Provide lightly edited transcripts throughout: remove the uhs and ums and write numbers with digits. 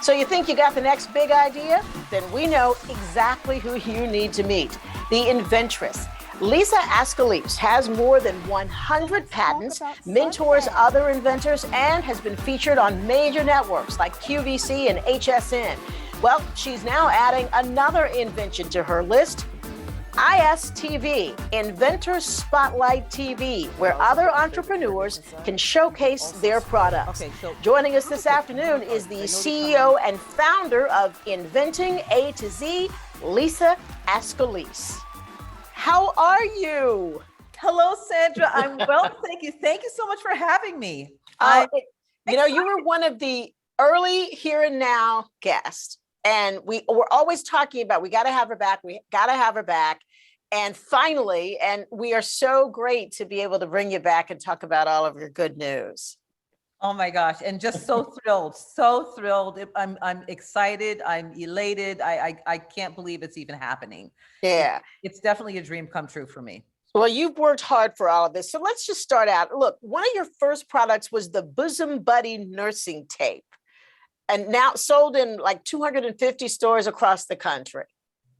So you think you got the next big idea? Then we know exactly who you need to meet. The inventress. Lisa Ascalise has more than 100 patents, mentors other inventors, and has been featured on major networks like QVC and HSN. Well, she's now adding another invention to her list, ISTV, Inventor Spotlight TV, where other entrepreneurs can showcase their products. Joining us this afternoon is the CEO and founder of Inventing A to Z, Lisa Ascalise. How are you? Hello, Sandra. I'm well, thank you. Thank you so much for having me. You were one of the early Here and Now guests, and we're always talking about we got to have her back. We got to have her back. And finally, and we are so great to be able to bring you back and talk about all of your good news. Oh my gosh. And just so thrilled, so thrilled. I'm excited. I'm elated. I can't believe it's even happening. Yeah. It's definitely a dream come true for me. Well, you've worked hard for all of this. So let's just start out. Look, one of your first products was the Bosom Buddy nursing tape, and now sold in like 250 stores across the country.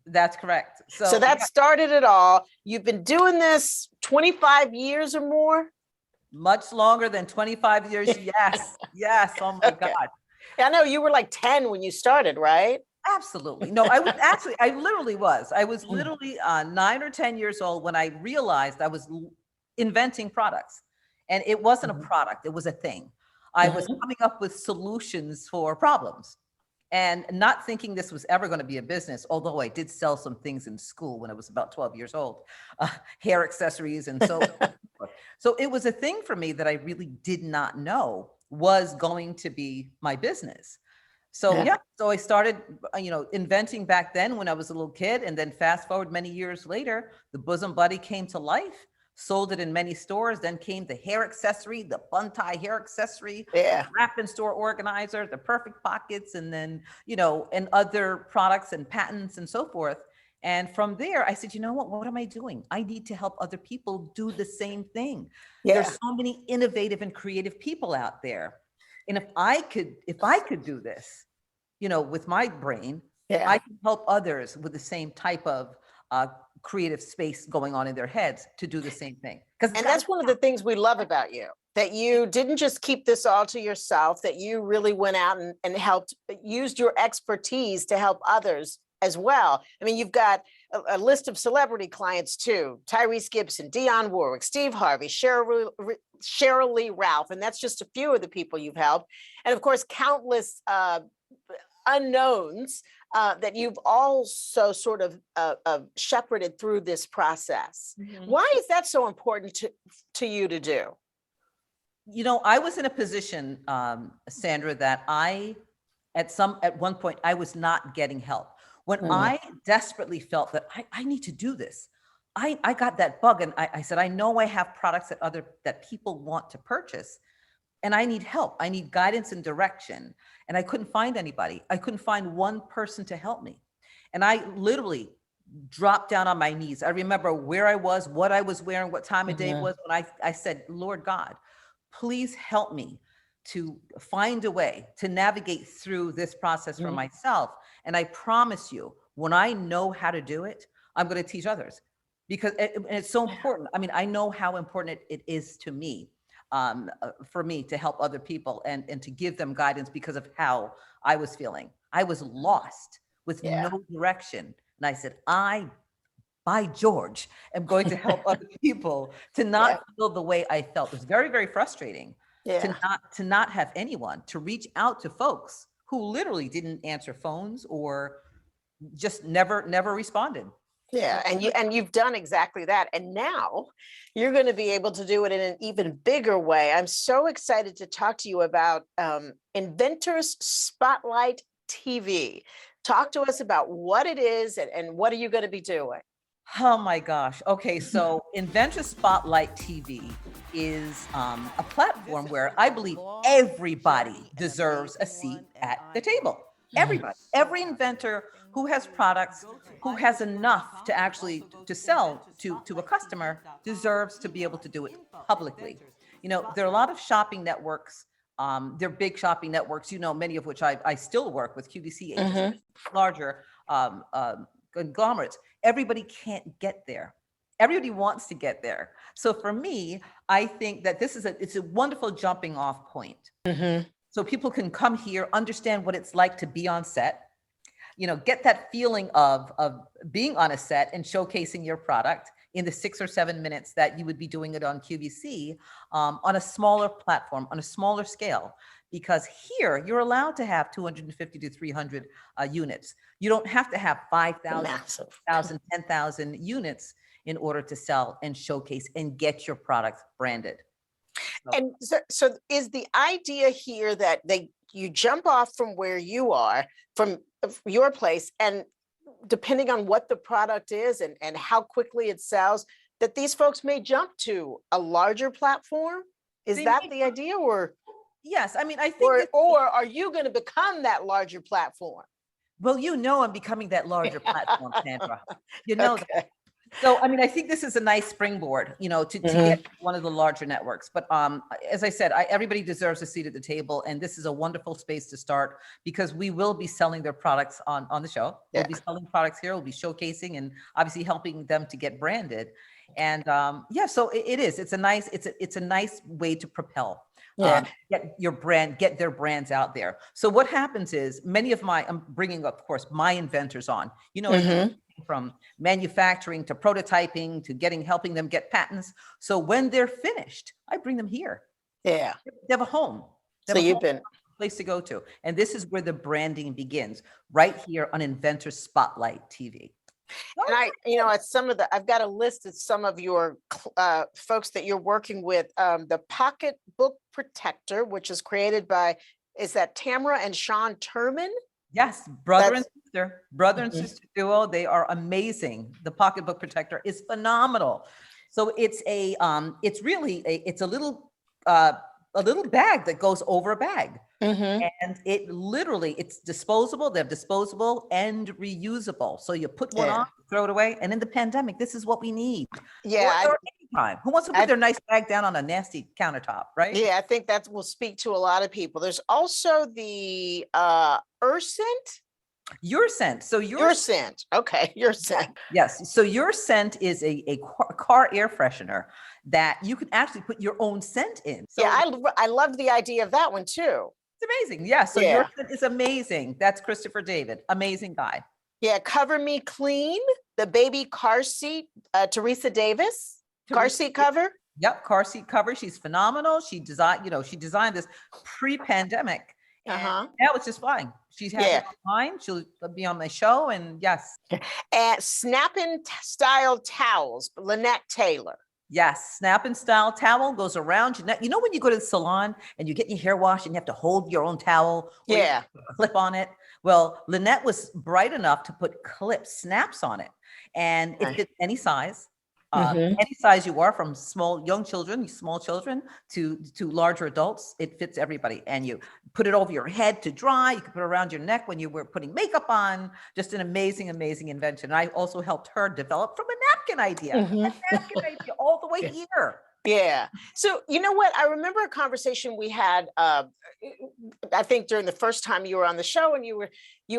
That's correct. So that started it all. You've been doing this 25 years or more? Much longer than 25 years. Yes. Yes. Oh my God. I know you were like 10 when you started, right? Absolutely. No, I literally was. I was literally 9 or 10 years old when I realized I was inventing products. And it wasn't a product, it was a thing. I was coming up with solutions for problems. And not thinking this was ever going to be a business, although I did sell some things in school when I was about 12 years old, hair accessories and so forth. So it was a thing for me that I really did not know was going to be my business. So so I started, inventing back then when I was a little kid, and then fast forward many years later, the Bosom Buddy came to life. Sold it in many stores. Then came the hair accessory, the bun tie hair accessory, wrap and store organizer, the perfect pockets, and then, and other products and patents and so forth. And from there, I said, you know what am I doing? I need to help other people do the same thing. Yeah. There's so many innovative and creative people out there. And if I could do this, with my brain, I can help others with the same type of creative space going on in their heads to do the same thing. And that's one of the things we love about you, that you didn't just keep this all to yourself, that you really went out and helped, used your expertise to help others as well. I mean, you've got a list of celebrity clients too: Tyrese Gibson, Dionne Warwick, Steve Harvey, Cheryl Lee Ralph, and that's just a few of the people you've helped. And of course, countless unknowns that you've also sort of shepherded through this process. Why is that so important to you to do? I was in a position, Sandra, that at one point I was not getting help. When I desperately felt that I need to do this, I got that bug, and I said, I know I have products that people want to purchase, and I need help. I need guidance and direction. And I couldn't find anybody. I couldn't find one person to help me. And I literally dropped down on my knees. I remember where I was, what I was wearing, what time of day it was, when I said, Lord God, please help me to find a way to navigate through this process for myself. And I promise you, when I know how to do it, I'm going to teach others, because it's so important. I mean, I know how important it is to me. For me to help other people and to give them guidance because of how I was feeling. I was lost with no direction. And I said, by George, am going to help other people to not feel the way I felt. It was very, very frustrating to not have anyone to reach out to folks who literally didn't answer phones or just never responded. Yeah, and you've done exactly that. And now you're going to be able to do it in an even bigger way. I'm so excited to talk to you about Inventors Spotlight TV. Talk to us about what it is and what are you going to be doing? Oh my gosh. Okay, so Inventor Spotlight TV is a platform where I believe everybody deserves a seat at the table. Everybody, every inventor who has products, who has enough to actually to sell to a customer, deserves to be able to do it publicly. There are a lot of shopping networks They're big shopping networks, many of which I still work with, QVC, Mm-hmm. larger conglomerates. Everybody can't get there. Everybody wants to get there. So for me, I think that it's a wonderful jumping off point. Mm-hmm. So people can come here, understand what it's like to be on set, get that feeling of being on a set and showcasing your product in the 6 or 7 minutes that you would be doing it on QVC, on a smaller platform, on a smaller scale. Because here you're allowed to have 250 to 300 units. You don't have to have 5,000, 10,000 units in order to sell and showcase and get your product branded. And so is the idea here that you jump off from where you are, from your place, and depending on what the product is and how quickly it sells, that these folks may jump to a larger platform? Is that the idea? Or yes, I mean, I think or are you going to become that larger platform? Well, I'm becoming that larger platform, Sandra. Okay. That. So, I mean, I think this is a nice springboard, to get one of the larger networks. But as I said, everybody deserves a seat at the table. And this is a wonderful space to start, because we will be selling their products on the show. Yeah. We'll be selling products here. We'll be showcasing and obviously helping them to get branded. And so it is. It's a nice way to propel. Get your brand, get their brands out there. So what happens is I'm bringing, of course, my inventors on, from manufacturing to prototyping to helping them get patents. So when they're finished, I bring them here. Yeah. They have a home. So you've been place to go to. And this is where the branding begins, right here on Inventor Spotlight TV. And I've got a list of some of your folks that you're working with. The Pocketbook Protector, which is created by, is that Tamara and Sean Turman? Yes, brother and sister duo. They are amazing. The Pocketbook Protector is phenomenal. So it's it's a little bag that goes over a bag. And it's disposable. They're disposable and reusable. So you put one on, throw it away. And in the pandemic, this is what we need. Yeah. Or anytime. Who wants to put their nice bag down on a nasty countertop, right? Yeah, I think that will speak to a lot of people. There's also the Urscent. Your Scent. So Your Scent. Okay, Your Scent. Yes. So Your Scent is a car air freshener that you can actually put your own scent in. So I loved the idea of that one too. It's amazing. Yeah. So Your Scent is amazing. That's Christopher David. Amazing guy. Yeah. Cover Me Clean, the baby car seat, Teresa Davis, car seat cover. Yep. Car seat cover. She's phenomenal. She designed this pre-pandemic. Now it's just fine. She's had online. She'll be on my show, and yes. And Snap-in Style Towels, Lynette Taylor. Yes, Snap-in Style Towel goes around your neck. You know when you go to the salon and you get your hair washed and you have to hold your own towel? Yeah. Clip on it. Well, Lynette was bright enough to put snaps on it, and it fits any size. Any size you are, from small children to larger adults, it fits everybody. And you put it over your head to dry. You can put it around your neck when you were putting makeup on. Just an amazing, amazing invention. And I also helped her develop from a napkin idea, all the way here. Yeah. So you know what? I remember a conversation we had, I think during the first time you were on the show, and you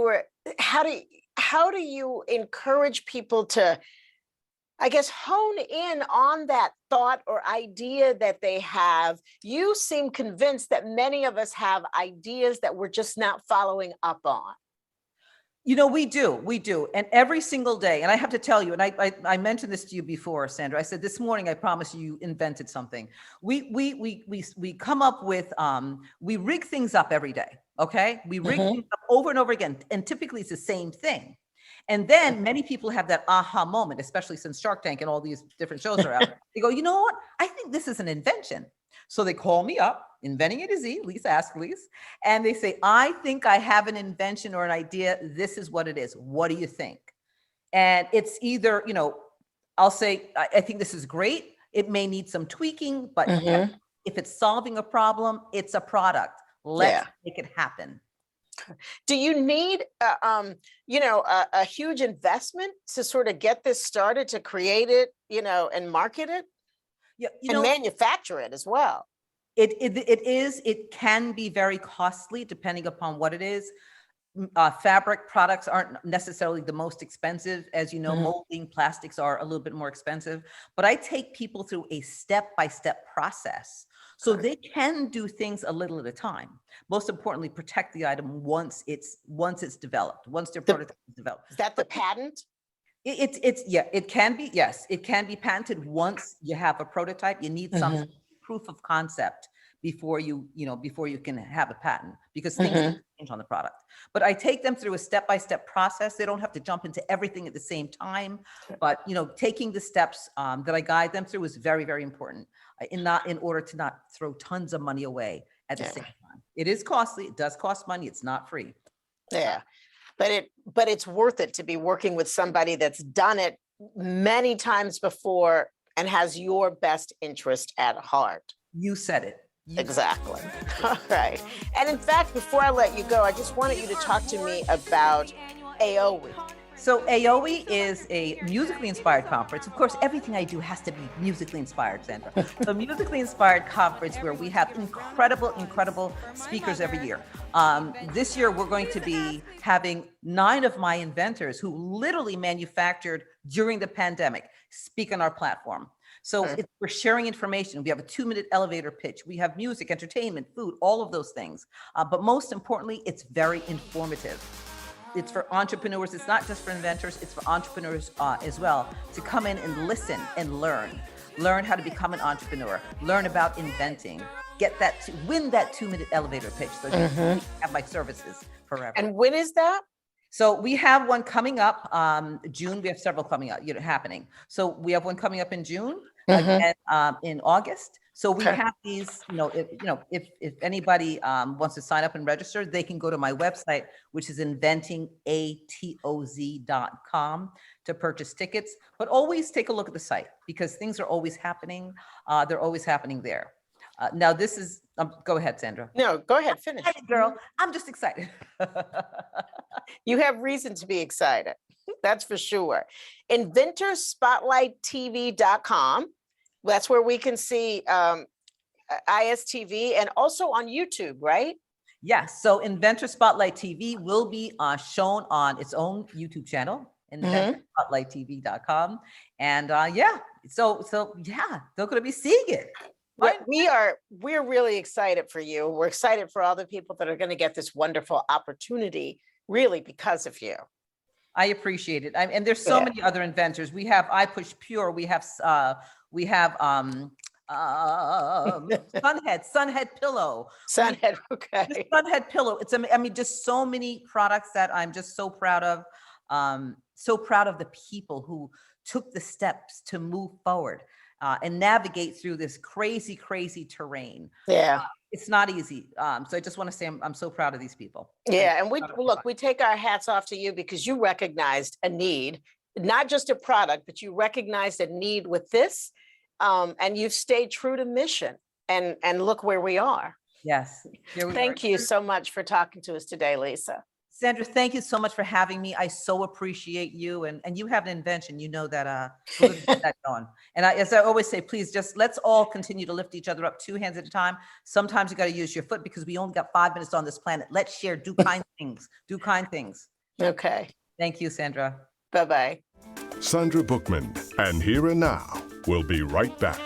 were, how do you encourage people to, I guess, hone in on that thought or idea that they have? You seem convinced that many of us have ideas that we're just not following up on. We do. And every single day, and I have to tell you, and I mentioned this to you before, Sandra, I said, this morning, I promise you invented something. We come up with, we rig things up every day. Okay. We rig things up over and over again. And typically it's the same thing. And then many people have that aha moment, especially since Shark Tank and all these different shows are out. They go, you know what? I think this is an invention. So they call me up, Inventing A to Z, Lisa Askeles, and they say, I think I have an invention or an idea. This is what it is. What do you think? And it's either, I'll say, I think this is great. It may need some tweaking, but if it's solving a problem, it's a product. Let's make it happen. Do you need, a huge investment to sort of get this started, to create it, and market it? Yeah, and manufacture it as well? It can be very costly depending upon what it is. Fabric products aren't necessarily the most expensive. As you know, molding plastics are a little bit more expensive, but I take people through a step-by-step process so they can do things a little at a time. Most importantly, protect the item once it's developed, once their prototype is developed. Is that the patent? It can be, yes, it can be patented once you have a prototype. You need some proof of concept before you can have a patent, because things change on the product. But I take them through a step-by-step process. They don't have to jump into everything at the same time, but taking the steps that I guide them through is very, very important in order to not throw tons of money away at the same time. It is costly. It does cost money. It's not free. Yeah. But it's worth it to be working with somebody that's done it many times before and has your best interest at heart. You said it. Exactly. All right. And in fact, before I let you go, I just wanted you to talk to me about AOE. So AOE is a musically inspired conference. Of course, everything I do has to be musically inspired, Sandra. So musically inspired conference where we have incredible speakers every year. This year, we're going to be having 9 of my inventors who literally manufactured during the pandemic speak on our platform. So we're sharing information. We have a 2-minute elevator pitch. We have music, entertainment, food, all of those things. But most importantly, it's very informative. It's for entrepreneurs. It's not just for inventors. It's for entrepreneurs as well, to come in and listen and learn how to become an entrepreneur, learn about inventing, win that 2-minute elevator pitch. So you can have my services forever. And when is that? So we have one coming up June. We have several coming up, happening. So we have one coming up in June, again, in August. So we have these, if anybody wants to sign up and register, they can go to my website, which is inventingatoz.com, to purchase tickets. But always take a look at the site, because things are always happening. They're always happening there. Now this is, go ahead, Sandra. No, go ahead, finish. Girl, I'm just excited. You have reason to be excited. That's for sure. InventorSpotlightTV.com. That's where we can see ISTV, and also on YouTube, right? Yes. So Inventor Spotlight TV will be shown on its own YouTube channel, InventorSpotlightTV.com. And so they're going to be seeing it. We're really excited for you. We're excited for all the people that are going to get this wonderful opportunity, really, because of you. I appreciate it. And there's so many other inventors. We have I Push Pure. We have Sunhead Pillow. Sunhead, okay. Sunhead Pillow. Just so many products that I'm just so proud of. So proud of the people who took the steps to move forward and navigate through this crazy terrain. Yeah. It's not easy. So I just want to say I'm so proud of these people. Yeah. And we take our hats off to you, because you recognized a need, not just a product, but you recognized a need with this. And you've stayed true to mission, and look where we are. Yes. Thank you so much for talking to us today, Lisa. Sandra, thank you so much for having me. I so appreciate you, and you have an invention, that we're going to get that going. And as I always say, please let's all continue to lift each other up 2 hands at a time. Sometimes you got to use your foot, because we only got 5 minutes on this planet. Let's share, do kind things, do kind things. Okay. Thank you, Sandra. Bye-bye. Sandra Bookman, and Here and Now. We'll be right back.